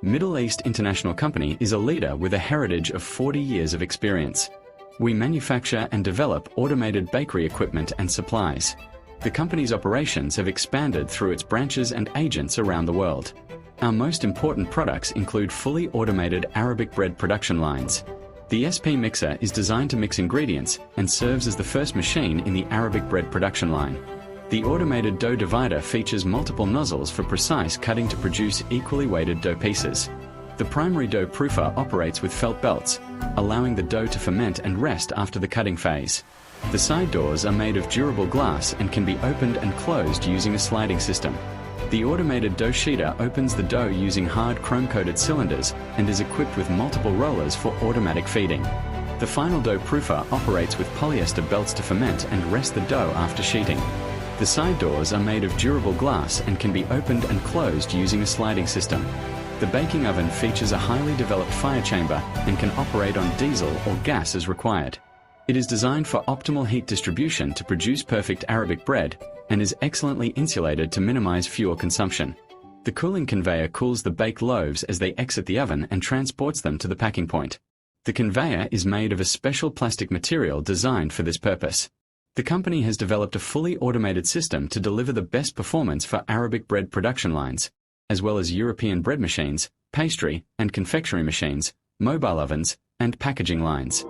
Middle East International Company is a leader with a heritage of 40 years of experience. We manufacture and develop automated bakery equipment and supplies. The company's operations have expanded through its branches and agents around the world. Our most important products include fully automated Arabic bread production lines. The SP mixer is designed to mix ingredients and serves as the first machine in the Arabic bread production line. The automated dough divider features multiple nozzles for precise cutting to produce equally weighted dough pieces. The primary dough proofer operates with felt belts, allowing the dough to ferment and rest after the cutting phase. The side doors are made of durable glass and can be opened and closed using a sliding system. The automated dough sheeter opens the dough using hard chrome-coated cylinders and is equipped with multiple rollers for automatic feeding. The final dough proofer operates with polyester belts to ferment and rest the dough after sheeting. The side doors are made of durable glass and can be opened and closed using a sliding system. The baking oven features a highly developed fire chamber and can operate on diesel or gas as required. It is designed for optimal heat distribution to produce perfect Arabic bread and is excellently insulated to minimize fuel consumption. The cooling conveyor cools the baked loaves as they exit the oven and transports them to the packing point. The conveyor is made of a special plastic material designed for this purpose. The company has developed a fully automated system to deliver the best performance for Arabic bread production lines, as well as European bread machines, pastry and confectionery machines, mobile ovens, and packaging lines.